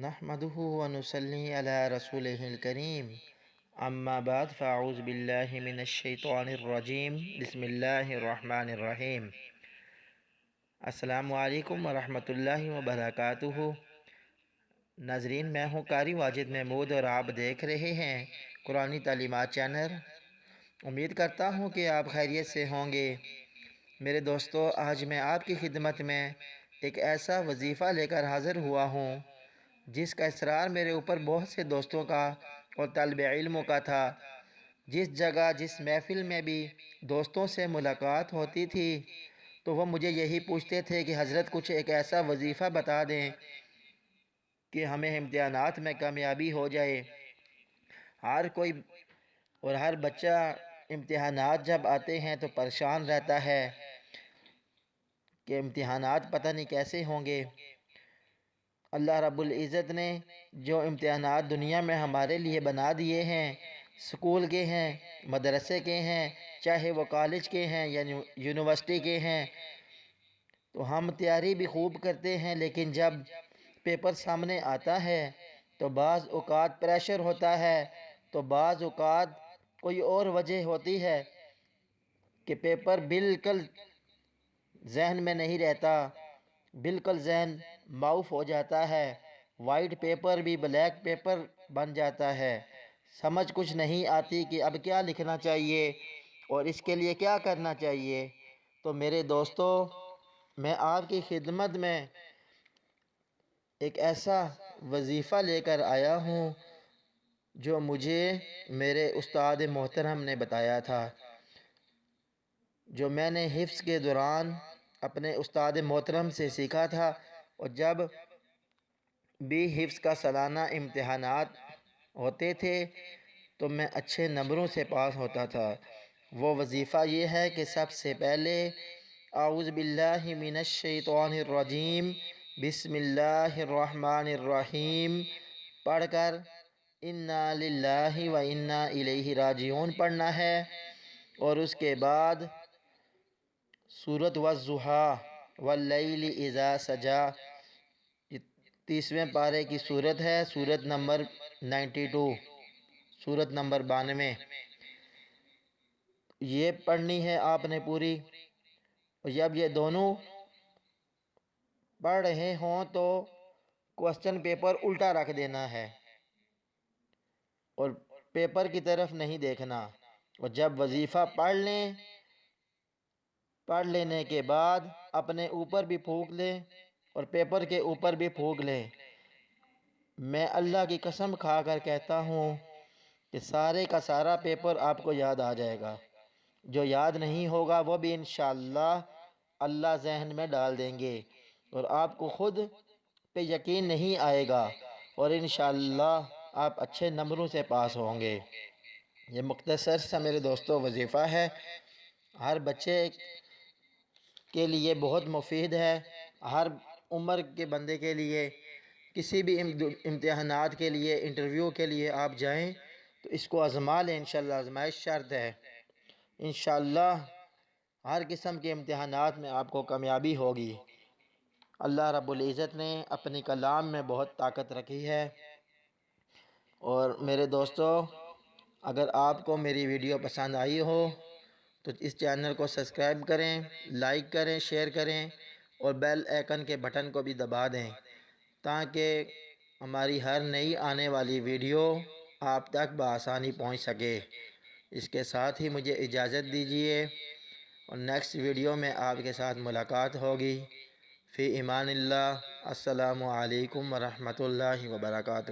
نحمدہ ونصلی علی رسولہ الکریم اما بعد فاعوذ باللہ من الشیطان الرجیم بسم اللہ الرحمن الرحیم۔ السلام علیکم ورحمۃ اللہ وبرکاتہ۔ ناظرین، میں ہوں قاری واجد محمود اور آپ دیکھ رہے ہیں قرآنی تعلیمات چینل۔ امید کرتا ہوں کہ آپ خیریت سے ہوں گے۔ میرے دوستو، آج میں آپ کی خدمت میں ایک ایسا وظیفہ لے کر حاضر ہوا ہوں جس کا اصرار میرے اوپر بہت سے دوستوں کا اور طالب علموں کا تھا۔ جس جگہ جس محفل میں بھی دوستوں سے ملاقات ہوتی تھی تو وہ مجھے یہی پوچھتے تھے کہ حضرت کچھ ایک ایسا وظیفہ بتا دیں کہ ہمیں امتحانات میں کامیابی ہو جائے۔ ہر کوئی اور ہر بچہ امتحانات جب آتے ہیں تو پریشان رہتا ہے کہ امتحانات پتہ نہیں کیسے ہوں گے۔ اللہ رب العزت نے جو امتحانات دنیا میں ہمارے لیے بنا دیے ہیں، اسکول کے ہیں، مدرسے کے ہیں، چاہے وہ کالج کے ہیں یا یونیورسٹی کے ہیں، تو ہم تیاری بھی خوب کرتے ہیں، لیکن جب پیپر سامنے آتا ہے تو بعض اوقات پریشر ہوتا ہے، تو بعض اوقات کوئی اور وجہ ہوتی ہے کہ پیپر بالکل ذہن میں نہیں رہتا، بالکل ذہن معاف ہو جاتا ہے، وائٹ پیپر بھی بلیک پیپر بن جاتا ہے، سمجھ کچھ نہیں آتی کہ اب کیا لکھنا چاہیے اور اس کے لیے کیا کرنا چاہیے۔ تو میرے دوستو، میں آپ کی خدمت میں ایک ایسا وظیفہ لے کر آیا ہوں جو مجھے میرے استاد محترم نے بتایا تھا، جو میں نے حفظ کے دوران اپنے استاد محترم سے سیکھا تھا، اور جب بھی حفظ کا سالانہ امتحانات ہوتے تھے تو میں اچھے نمبروں سے پاس ہوتا تھا۔ وہ وظیفہ یہ ہے کہ سب سے پہلے اعوذ باللہ من الشیطان الرجیم بسم اللہ الرحمن الرحیم پڑھ کر انا للہ و انا الیہ راجعون پڑھنا ہے، اور اس کے بعد سورۃ والضحیٰ واللیل اذا سجا، یہ 30ویں پارے کی سورت ہے، سورت نمبر 92، سورت نمبر 92، یہ پڑھنی ہے آپ نے پوری۔ اور جب یہ دونوں پڑھ رہے ہوں تو کوسچن پیپر الٹا رکھ دینا ہے اور پیپر کی طرف نہیں دیکھنا، اور جب وظیفہ پڑھ لینے کے بعد اپنے اوپر بھی پھونک لیں اور پیپر کے اوپر بھی پھونک لیں۔ میں اللہ کی قسم کھا کر کہتا ہوں کہ سارے کا سارا پیپر آپ کو یاد آ جائے گا، جو یاد نہیں ہوگا وہ بھی انشاءاللہ اللہ ذہن میں ڈال دیں گے، اور آپ کو خود پہ یقین نہیں آئے گا، اور انشاءاللہ آپ اچھے نمبروں سے پاس ہوں گے۔ یہ مختصر سا میرے دوستو وظیفہ ہے، ہر بچے کے لیے بہت مفید ہے، ہر عمر کے بندے کے لیے، کسی بھی امتحانات کے لیے، انٹرویو کے لیے آپ جائیں تو اس کو آزما لیں، انشاءاللہ آزمائش شرط ہے، انشاءاللہ ہر قسم کے امتحانات میں آپ کو کامیابی ہوگی۔ اللہ رب العزت نے اپنی کلام میں بہت طاقت رکھی ہے۔ اور میرے دوستو، اگر آپ کو میری ویڈیو پسند آئی ہو تو اس چینل کو سبسکرائب کریں، لائک کریں، شیئر کریں، اور بیل آئیکن کے بٹن کو بھی دبا دیں تاکہ ہماری ہر نئی آنے والی ویڈیو آپ تک بآسانی پہنچ سکے۔ اس کے ساتھ ہی مجھے اجازت دیجیے، اور نیکسٹ ویڈیو میں آپ کے ساتھ ملاقات ہوگی۔ فی امان اللہ، السلام علیکم ورحمۃ اللہ وبرکاتہ۔